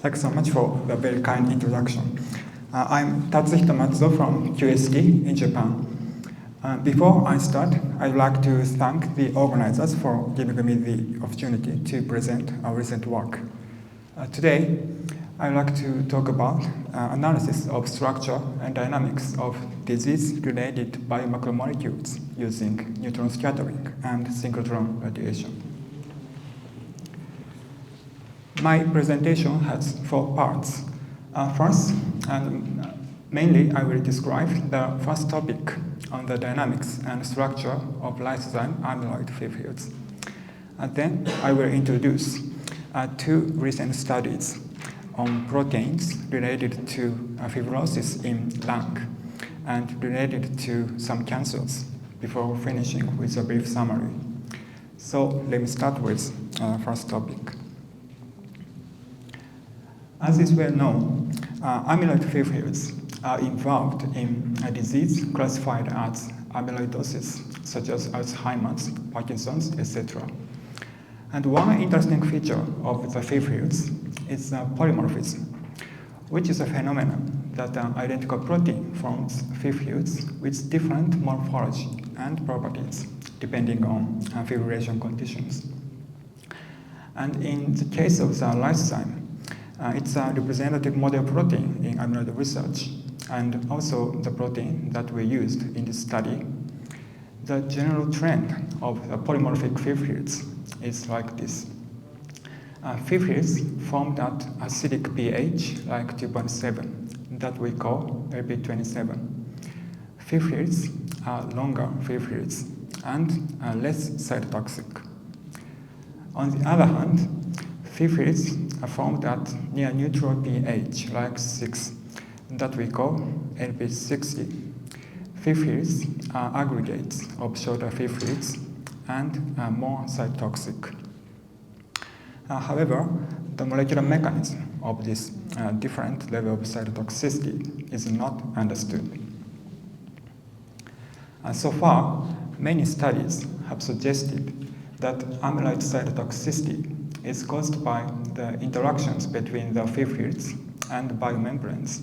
Thanks so much for the very kind introduction. I'm Tatsuhito Matsuo from QSD in Japan. Before I start, I'd like to thank the organizers for giving me the opportunity to present our recent work. Today, I'd like to talk about analysis of structure and dynamics of disease-related biomacromolecules using neutron scattering and synchrotron radiation. My presentation has 4 parts. First, and mainly I will describe the first topic on the dynamics and structure of lysozyme amyloid fields. Then I will introduce 2 recent studies on proteins related to fibrosis in lung and related to some cancers before finishing with a brief summary. So let me start with first topic. As is well known, amyloid fields are involved in a disease classified as amyloidosis, such as Alzheimer's, Parkinson's, etc. And one interesting feature of the fields is polymorphism, which is a phenomenon that an identical protein forms fields with different morphology and properties depending on fibrillation conditions. And in the case of the lysozyme, it's a representative model protein in amyloid research, and also the protein that we used in this study. The general trend of the polymorphic fields is like this. Fields formed at acidic pH like 2.7 that we call LP27. Fields are longer fields and less cytotoxic. On the other hand, fields are formed at near neutral pH, like 6, that we call LP60. Fields are aggregates of shorter fields and are more cytotoxic. However, the molecular mechanism of this different level of cytotoxicity is not understood. So far, many studies have suggested that amyloid cytotoxicity is caused by the interactions between the fields and biomembranes.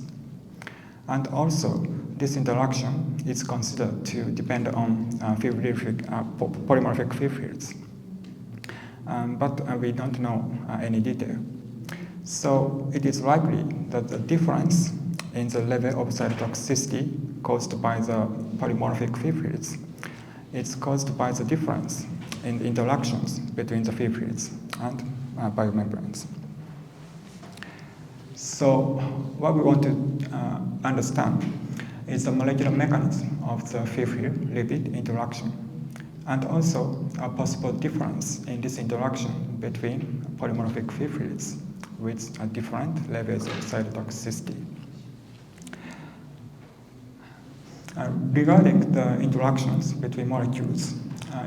And also, this interaction is considered to depend on polymorphic fields. But we don't know any detail. So it is likely that the difference in the level of cytotoxicity caused by the polymorphic fields is caused by the difference in the interactions between the fields and biomembranes. So what we want to understand is the molecular mechanism of the field-lipid interaction, and also a possible difference in this interaction between polymorphic fields with different levels of cytotoxicity. Regarding the interactions between molecules,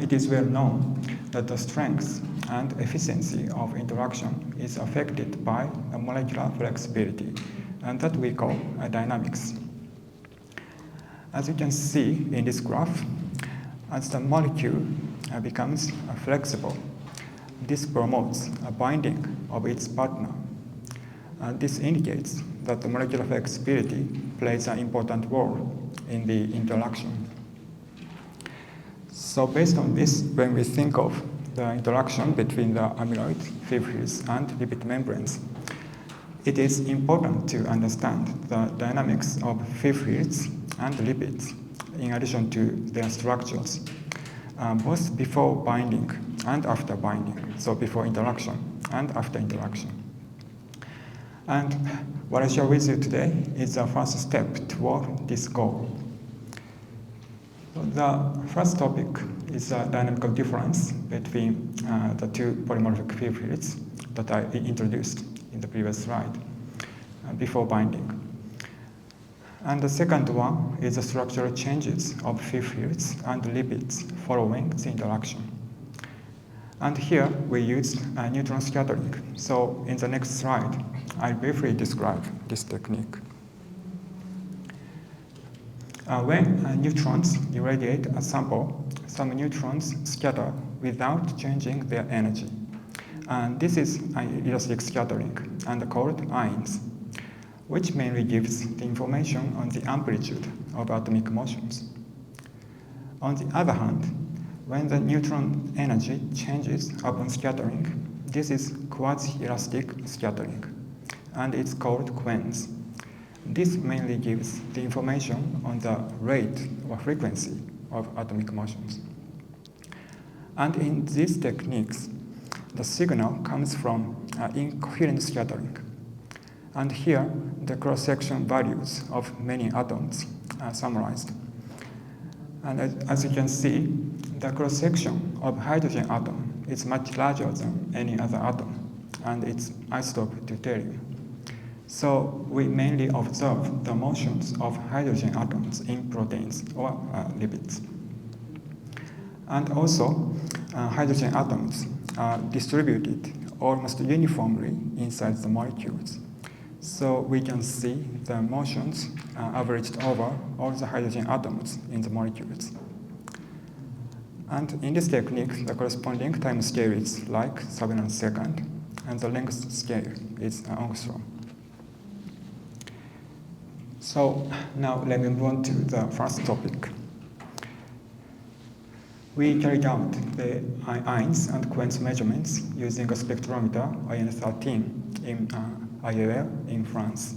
it is well known that the strength and efficiency of interaction is affected by a molecular flexibility, and that we call dynamics. As you can see in this graph, as the molecule becomes flexible, this promotes a binding of its partner. This indicates that the molecular flexibility plays an important role in the interaction. So based on this, when we think of the interaction between the amyloid fields and lipid membranes, it is important to understand the dynamics of fields and lipids in addition to their structures, both before binding and after binding, so before interaction and after interaction. And what I share with you today is the first step toward this goal. So the first topic is a dynamical difference between the 2 polymorphic fields that I introduced in the previous slide before binding. And the second one is the structural changes of fields and lipids following the interaction. And here we used neutron scattering. So in the next slide, I'll briefly describe this technique. When neutrons irradiate a sample, some neutrons scatter without changing their energy. And this is elastic scattering and called ions, which mainly gives the information on the amplitude of atomic motions. On the other hand, when the neutron energy changes upon scattering, this is quasi-elastic scattering, and it's called quench. This mainly gives the information on the rate or frequency of atomic motions. And in these techniques, the signal comes from incoherent scattering. And here, the cross-section values of many atoms are summarized. And as you can see, the cross-section of hydrogen atom is much larger than any other atom, and it's isotope deuterium. So we mainly observe the motions of hydrogen atoms in proteins or lipids. And also, hydrogen atoms are distributed almost uniformly inside the molecules. So we can see the motions averaged over all the hydrogen atoms in the molecules. And in this technique, the corresponding time scale is like 7 nanosecond, and the length scale is angstrom. So now let me move on to the first topic. We carried out the ions and quench measurements using a spectrometer IN13 in IAL in France.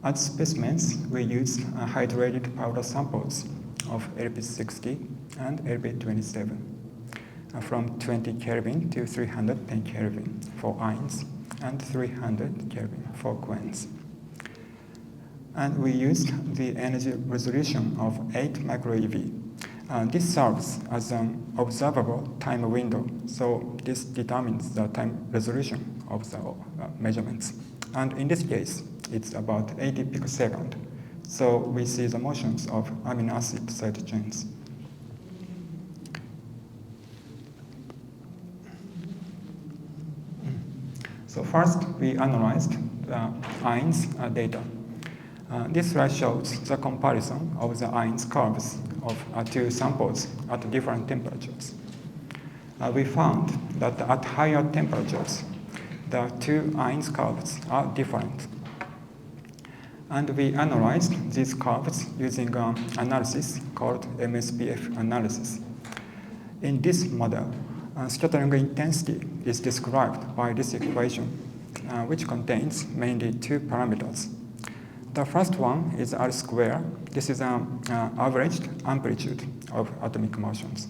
As specimens, we used hydrated powder samples of LP60 and LP27 from 20 Kelvin to 310 Kelvin for ions and 300 Kelvin for quench. And we used the energy resolution of 8 microeV. This serves as an observable time window, so this determines the time resolution of the measurements. And in this case, it's about 80 picosecond, so we see the motions of amino acid side chains. So first, we analyzed the ions data. This slide shows the comparison of the ions curves of two samples at different temperatures. We found that at higher temperatures, the two ions curves are different. And we analyzed these curves using an analysis called MSPF analysis. In this model, scattering intensity is described by this equation, which contains mainly two parameters. The first one is R square. This is an averaged amplitude of atomic motions.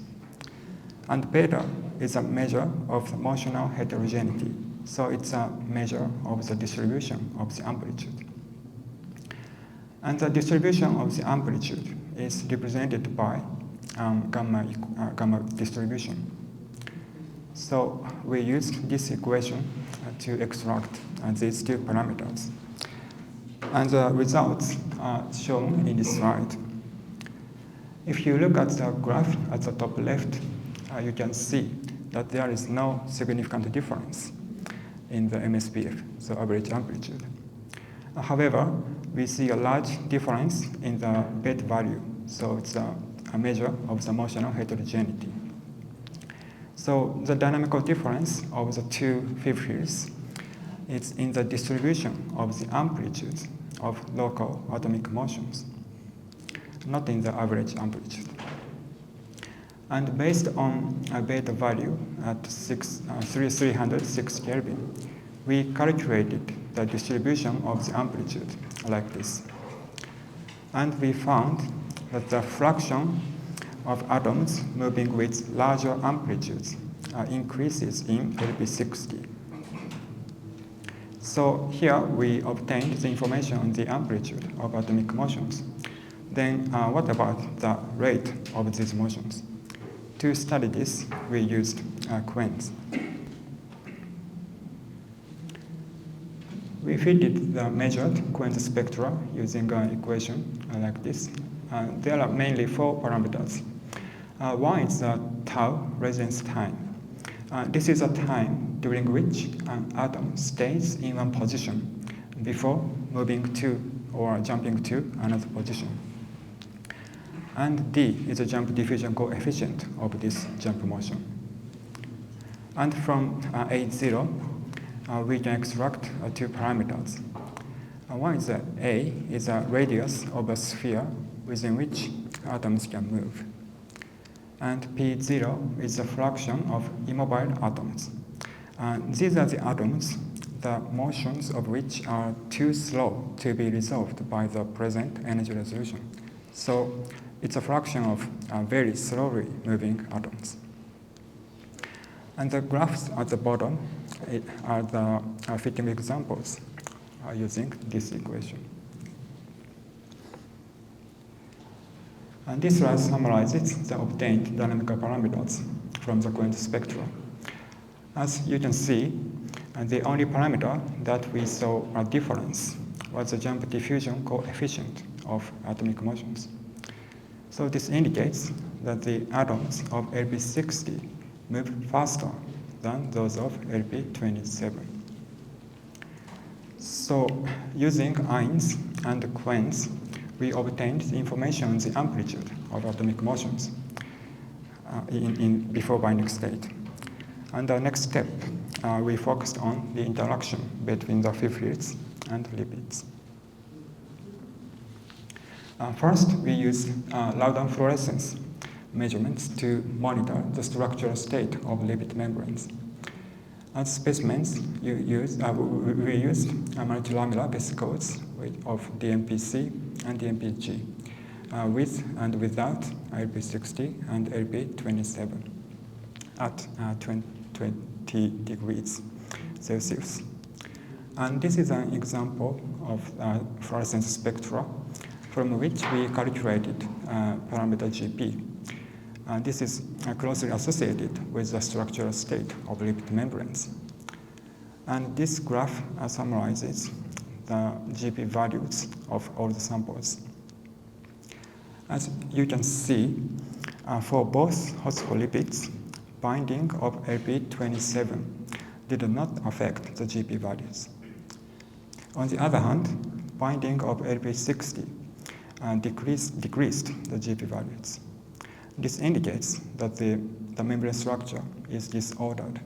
And beta is a measure of the motional heterogeneity. So it's a measure of the distribution of the amplitude. And the distribution of the amplitude is represented by gamma distribution. So we used this equation to extract these two parameters. And the results are shown in this slide. If you look at the graph at the top left, you can see that there is no significant difference in the MSPF, so average amplitude. However, we see a large difference in the beta value, so it's a measure of the motional heterogeneity. So the dynamical difference of the two fields is in the distribution of the amplitude of local atomic motions, not in the average amplitude. And based on a beta value at 306 Kelvin, we calculated the distribution of the amplitude like this. And we found that the fraction of atoms moving with larger amplitudes increases in LP60. So here we obtained the information on the amplitude of atomic motions. Then what about the rate of these motions? To study this, we used quench. We fitted the measured quench spectra using an equation like this. There are mainly 4 parameters. One is the tau residence time. This is a time during which an atom stays in one position before moving to or jumping to another position. And D is the jump diffusion coefficient of this jump motion. And from A0, we can extract two parameters. One is that A is a radius of a sphere within which atoms can move. And P0 is a fraction of immobile atoms. These are the atoms, the motions of which are too slow to be resolved by the present energy resolution. So it's a fraction of very slowly moving atoms. And the graphs at the bottom are the fitting examples using this equation. And this slide summarizes the obtained dynamical parameters from the current spectra. As you can see, the only parameter that we saw a difference was the jump diffusion coefficient of atomic motions. So this indicates that the atoms of LP60 move faster than those of LP27. So using Ein's and Quen's, we obtained the information on the amplitude of atomic motions in before binding state. And the next step, we focused on the interaction between the fields and lipids. First, we used Loudon fluorescence measurements to monitor the structural state of lipid membranes. As specimens, we used multilamellar vesicles of DMPC and DMPG, with and without LP60 and LP27 at 20 degrees Celsius. And this is an example of fluorescence spectra from which we calculated parameter GP. This is closely associated with the structural state of lipid membranes. And this graph summarizes the GP values of all the samples. As you can see, for both phospholipids, binding of LP27 did not affect the GP values. On the other hand, binding of LP60 decreased the GP values. This indicates that the membrane structure is disordered.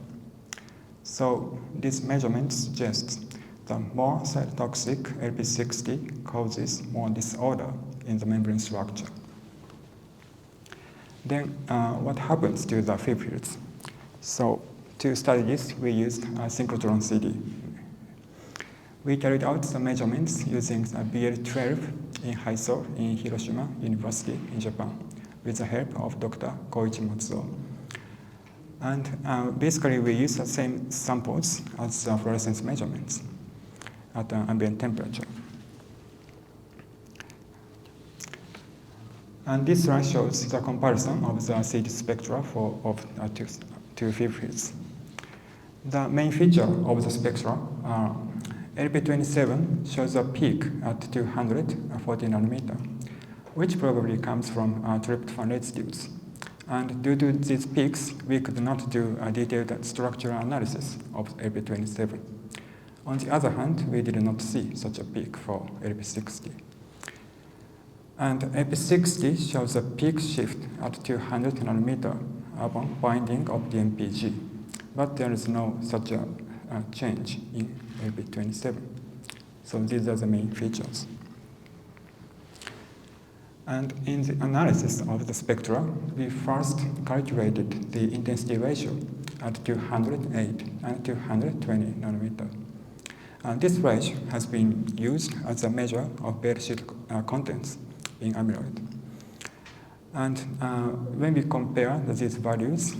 So this measurement suggests that more cytotoxic LP60 causes more disorder in the membrane structure. Then what happens to the fields? So to study this, we used a synchrotron CD. We carried out the measurements using a BL12 in Haiso in Hiroshima University in Japan, with the help of Dr. Koichi Matsuo. And basically, we use the same samples as the fluorescence measurements at ambient temperature. And this slide shows the comparison of the CD spectra of two fields. The main feature of the spectra are LP27 shows a peak at 240 nanometer, which probably comes from tryptophan residues. And due to these peaks, we could not do a detailed structural analysis of LP27. On the other hand, we did not see such a peak for LP60. And LP60 shows a peak shift at 200 nanometer upon binding of the DMPG, but there is no such a change in LP27. So these are the main features. And in the analysis of the spectra, we first calculated the intensity ratio at 208 and 220 nanometer. And this ratio has been used as a measure of bed sheet contents in amyloid. And when we compare these values,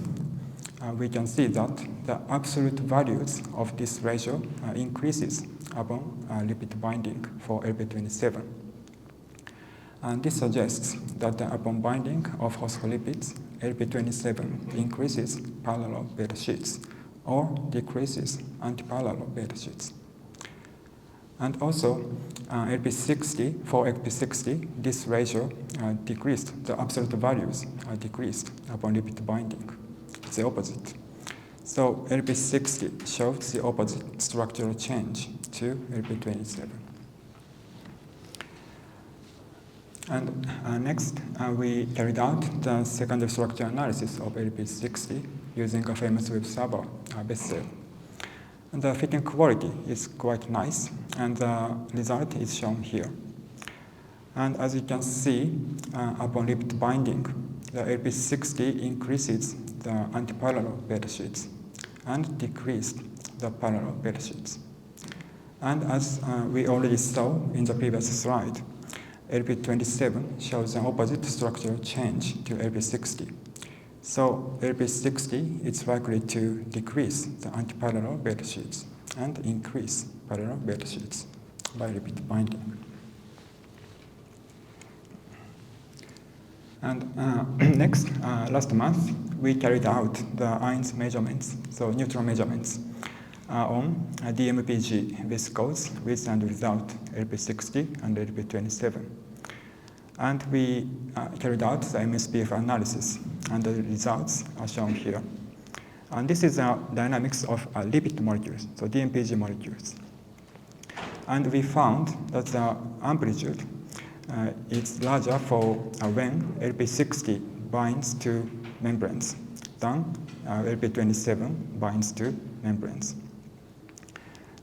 we can see that the absolute values of this ratio increases upon lipid binding for LP27. And this suggests that upon binding of phospholipids, LP27 increases parallel beta sheets or decreases antiparallel beta sheets. And also, LP60, for LP60, this ratio decreased, the absolute values are decreased upon lipid binding. It's the opposite. So LP60 shows the opposite structural change to LP27. And next, we carried out the secondary structure analysis of LP60 using a famous web server, Bessel. And the fitting quality is quite nice, and the result is shown here. And as you can see, upon lipid binding, the LP60 increases the antiparallel beta sheets and decreased the parallel beta sheets. And as we already saw in the previous slide, LP27 shows an opposite structural change to LP60. So LP60 is likely to decrease the antiparallel beta sheets and increase parallel beta sheets by lipid binding. And next, last month, we carried out the ions measurements, so neutron measurements, on DMPG viscose with and without LP60 and LP27. And we carried out the MSPF analysis, and the results are shown here. And this is the dynamics of lipid molecules, so DMPG molecules. And we found that the amplitude is larger for when LP60 binds to membranes than LP27 binds to membranes.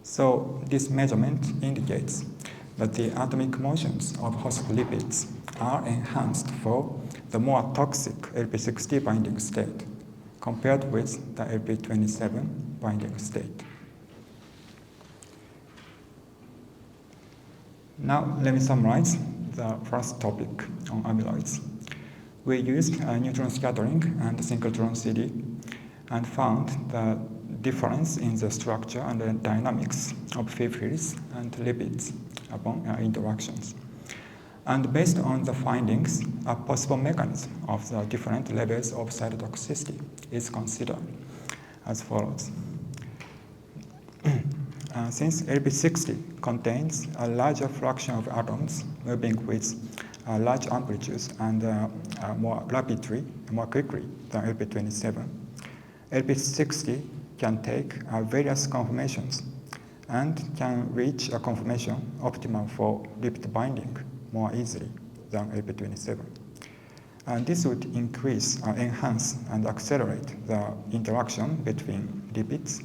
So this measurement indicates that the atomic motions of phospholipids are enhanced for the more toxic LP60 binding state compared with the LP27 binding state. Now let me summarize the first topic on amyloids. We used neutron scattering and synchrotron CD and found the difference in the structure and the dynamics of fibrils and lipids upon interactions. And based on the findings, a possible mechanism of the different levels of cytotoxicity is considered as follows. Since LP60 contains a larger fraction of atoms moving with large amplitudes and more rapidly, more quickly than LP27, LP60 can take various conformations and can reach a conformation optimal for lipid binding more easily than LP27. And this would increase, enhance, and accelerate the interaction between lipids,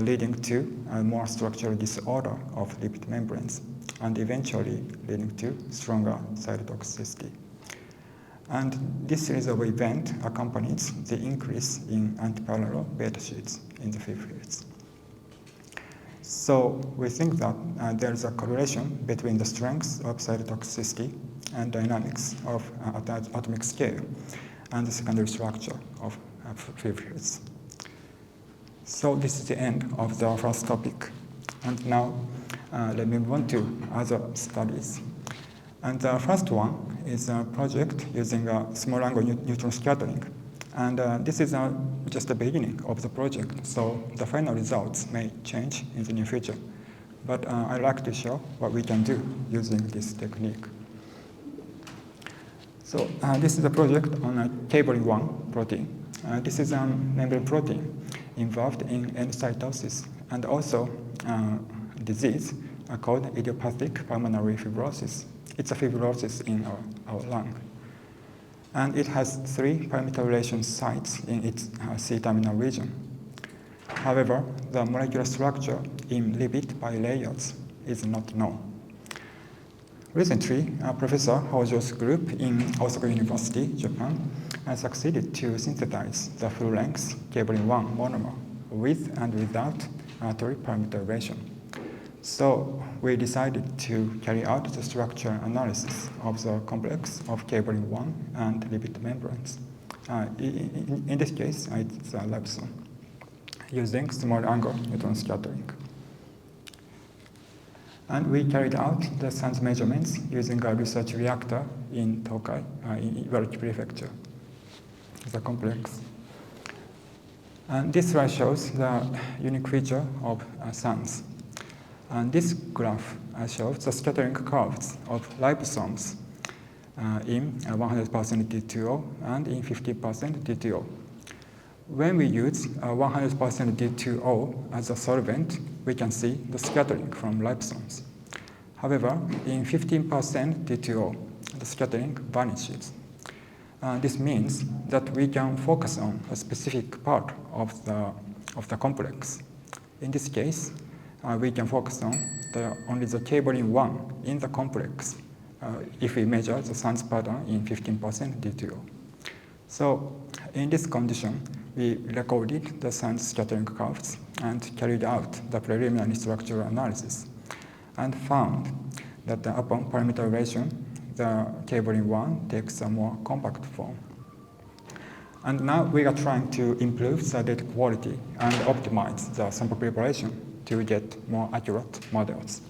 leading to a more structural disorder of lipid membranes, and eventually leading to stronger cytotoxicity. And this series of events accompanies the increase in antiparallel beta sheets in the fibrils. So we think that there is a correlation between the strength of cytotoxicity and dynamics of atomic scale and the secondary structure of fibrils. So this is the end of the first topic. And now let me move on to other studies. And the first one is a project using small angle neutron scattering. And this is just the beginning of the project, so the final results may change in the near future. But I'd like to show what we can do using this technique. So this is a project on a cabling 1 protein. This is a membrane protein involved in endocytosis and also disease called idiopathic pulmonary fibrosis. It's a fibrosis in our lung. And it has 3 permutable sites in its C-terminal region. However, the molecular structure in lipid bilayers is not known. Recently, Professor Hojo's group in Osaka University, Japan, has succeeded to synthesize the full-length cabling 1 monomer with and without 3 permutation. So we decided to carry out the structure analysis of the complex of cabling 1 and lipid membranes. In this case, it's liposome, using small angle neutron scattering. And we carried out the SANS measurements using a research reactor in Tokai, in Ibaraki Prefecture, the complex. And this slide shows the unique feature of SANS. And this graph shows the scattering curves of liposomes in 100% D2O and in 50% D2O. When we use 100% D2O as a solvent, we can see the scattering from liposomes. However, in 15% D2O, the scattering vanishes. This means that we can focus on a specific part of the complex. In this case, we can focus on only the cabling 1 in the complex if we measure the Sand's pattern in 15% detail. So in this condition, we recorded the Sand's scattering curves and carried out the preliminary structural analysis and found that upon parameterization, the cabling 1 takes a more compact form. And now we are trying to improve the data quality and optimize the sample preparation to get more accurate models.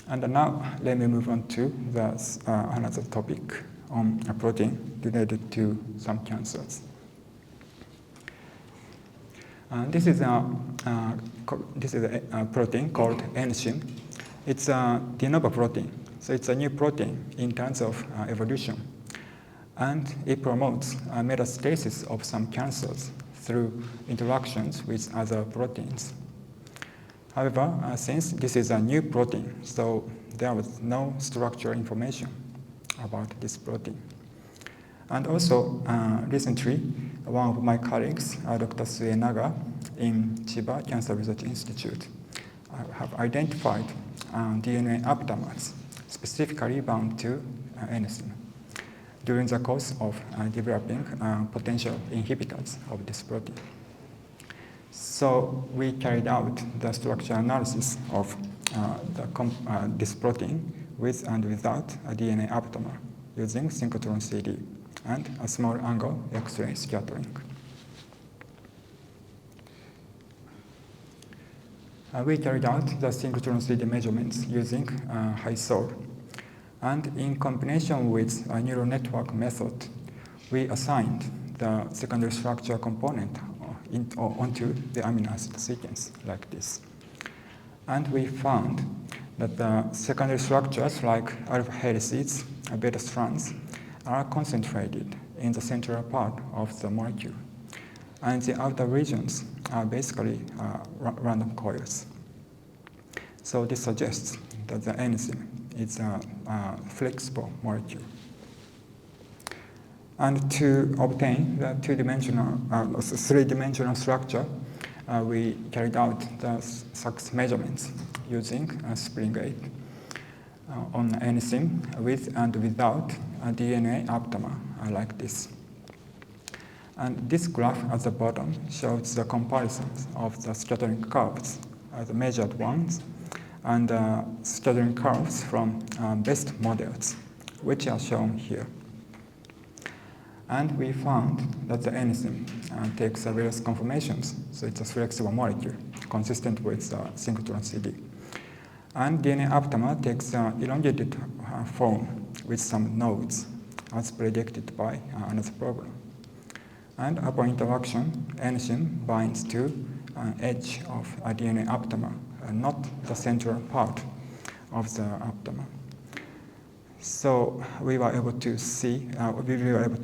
And now let me move on to another topic on a protein related to some cancers. This is a protein called enzyme. It's a de novo protein, so it's a new protein in terms of evolution. And it promotes metastasis of some cancers through interactions with other proteins. However, since this is a new protein, so there was no structural information about this protein. And also, recently, one of my colleagues, Dr. Suenaga in Chiba Cancer Research Institute, have identified DNA aptamers specifically bound to enzyme during the course of developing potential inhibitors of this protein. So we carried out the structural analysis of this protein with and without a DNA aptamer using synchrotron CD and a small angle X-ray scattering. We carried out the synchrotron CD measurements using high-SOL. And in combination with a neural network method, we assigned the secondary structure component onto the amino acid sequence like this. And we found that the secondary structures like alpha helices, beta strands, are concentrated in the central part of the molecule. And the outer regions are basically random coils. So this suggests that the enzyme is a flexible molecule. And to obtain the three-dimensional structure, we carried out the SAX measurements using a spring gate on enzyme with and without a DNA aptamer like this. And this graph at the bottom shows the comparisons of the scattering curves, the measured ones, and scattering curves from best models, which are shown here. And we found that the enzyme takes various conformations, so it's a flexible molecule consistent with synchrotron CD. And DNA aptamer takes an elongated form with some nodes, as predicted by another program. And upon interaction, enzyme binds to an edge of a DNA aptamer, not the central part of the aptamer. So we were able to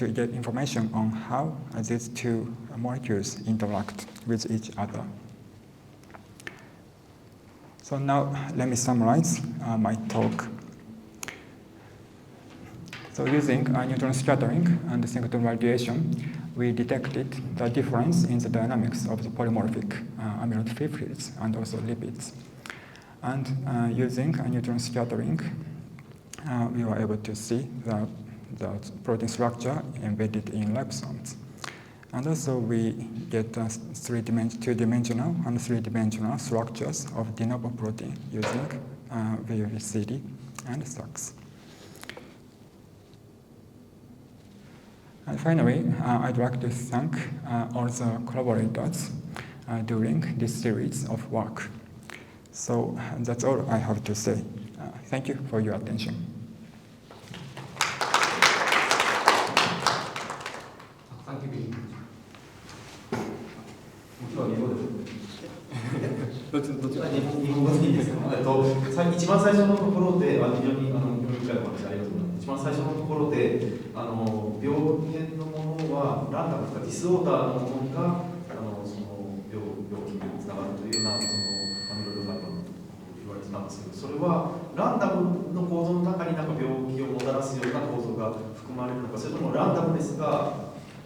get information on how these two molecules interact with each other. So now let me summarize my talk. So using neutron scattering and synchrotron radiation, we detected the difference in the dynamics of the polymorphic amyloid fibrils and also lipids. And using neutron scattering, we were able to see the protein structure embedded in liposomes. And also we get two-dimensional and three-dimensional structures of de novo protein using VLCD and SAX. And finally, I'd like to thank all the collaborators during this series of work. So that's all I have to say. Thank you for your attention. Thank you. もちろん日本です。どっち日本語でいいですか。一番最初のところで非常に興味深いお話ありがとうございます。一番最初のところで病原のものはランダムとかディスオーダーのものがその病気につながるというようなアミロイドファイバーのことを言われてたんですけど、それはランダムの構造の中になんか病気をもたらすような構造が含まれるのか、それともランダムレスが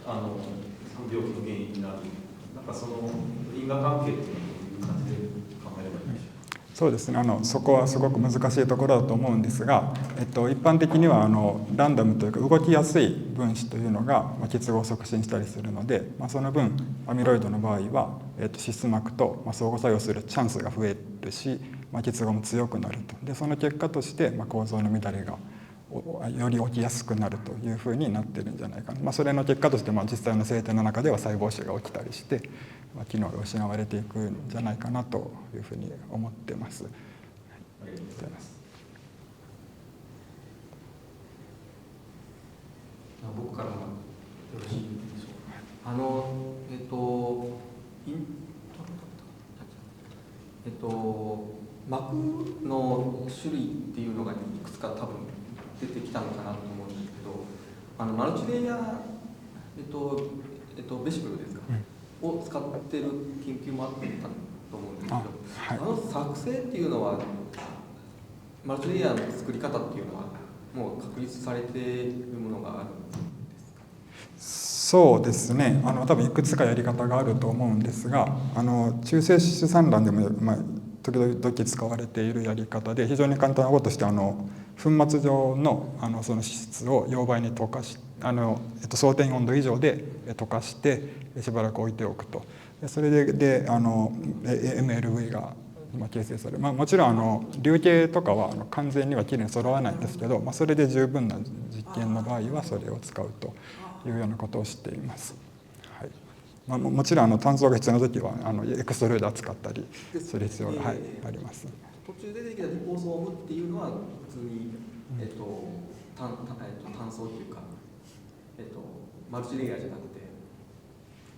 その病気の原因になる、なんかその因果関係っていうのはどういう感じで考えればいいんでしょうか。そうですね、そこはすごく難しいところだと思うんですが、一般的にはランダムというか動きやすい分子というのが結合を促進したりするので、その分アミロイドの場合は、脂質膜と相互作用するチャンスが増えるし、結合も強くなると。でその結果として、構造の乱れがより起きやすくなるというふうになってるんじゃないかな。それの結果として、実際の生体の中では細胞死が起きたりして、機能が失われていくんじゃないかなというふうに思ってます。ありがとうございます。僕からもよろしいでしょうか。膜の種類っていうのがいくつか多分出てきたのかなと思うんですけど、マルチレイヤー、ベシクルですか、を使ってる研究もあったと思うんですけど、作成っていうのはマルチレイヤーの作り方っていうのはもう確立されているものがあるんですか。そうですね、多分いくつかやり方があると思うんですが、中性子散乱でも、時々使われているやり方で、非常に簡単なこととして粉末状のその脂質を溶媒に溶かし相転温度以上で溶かしてしばらく置いておくと。それでMLV が形成される。もちろん粒径とかは完全にはきれいに揃わないんですけど、それで十分な実験の場合はそれを使うというようなことをしています。もちろん単層が必要な時はエクストルーダー使ったりする必要が、あります。途中で出てきたリポソームっていうのは普通に、単層っていうか、マルチレイヤーじゃなくて、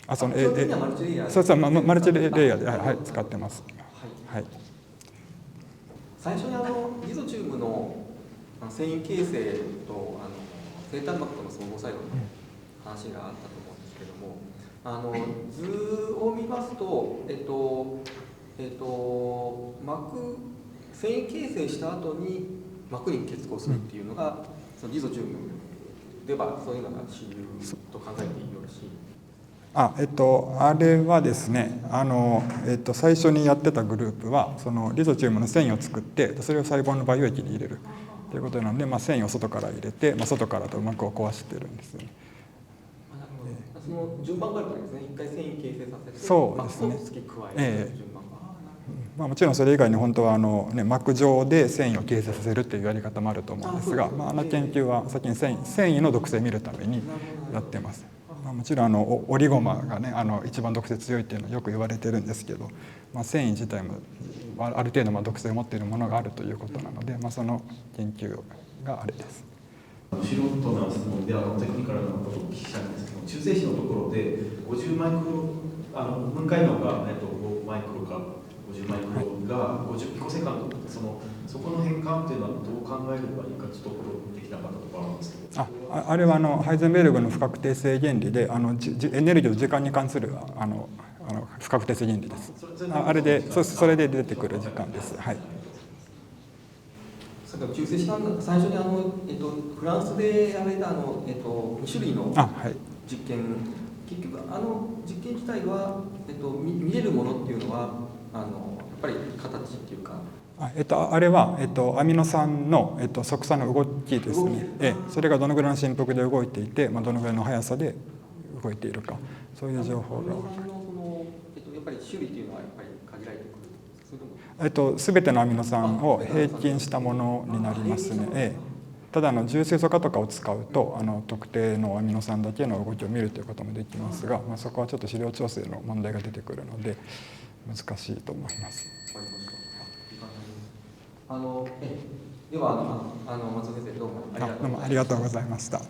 基本的にはマルチレイヤー。そうマルチレイヤーで、使ってます。最初にリゾチウムの繊維形成と生タンパクとの相互作用の話があったと思うんですけども、図を見ますと、繊維形成した後に膜に結合するっていうのが、そのリゾチウムではそういうのが主流と考えてよろしい。あれはですね、最初にやってたグループはそのリゾチウムの繊維を作ってそれを細胞の培養液に入れるということなので、繊維を外から入れて、外からと膜を壊してるんですよね。その順番があるわけですね。一回繊維形成させて、そうですね、膜を付け加える順番が。もちろんそれ以外に本当は膜状で繊維を形成させるっていうやり方もあると思うんですが、研究は先に繊維の毒性を見るためにやってます。もちろんオリゴマがね一番毒性強いっていうのはよく言われてるんですけど、繊維自体もある程度毒性を持っているものがあるということなので、その研究があれです。素人の質問でテクニカルなことをお聞きしたいんですけど、中性子のところで50マイクロ分解能が5マイクロか50マイクロが50ピコセカンド、そこの変換っていうのはどう考えればいいかちょっとできなかったところあるんですけど。あれはハイゼンベルグの不確定性原理でエネルギーと時間に関する不確定性原理です。あれでそれで出てくる時間です。中性子最初にフランスでやられた2種類の実験、結局実験自体は、見れるものっていうのはやっぱり形っていうか。あれは、アミノ酸の、側鎖の動きですね。それがどのぐらいの振幅で動いていて、どのぐらいの速さで動いているか、そういう情報が分かる。やっぱり種類っていうのはやっぱり限られてくる。全てのアミノ酸を平均したものになりますね。ただ重水素化とかを使うと特定のアミノ酸だけの動きを見るということもできますが、そこはちょっと資料調整の問題が出てくるので難しいと思います。では松尾先生どうもありがとうございました。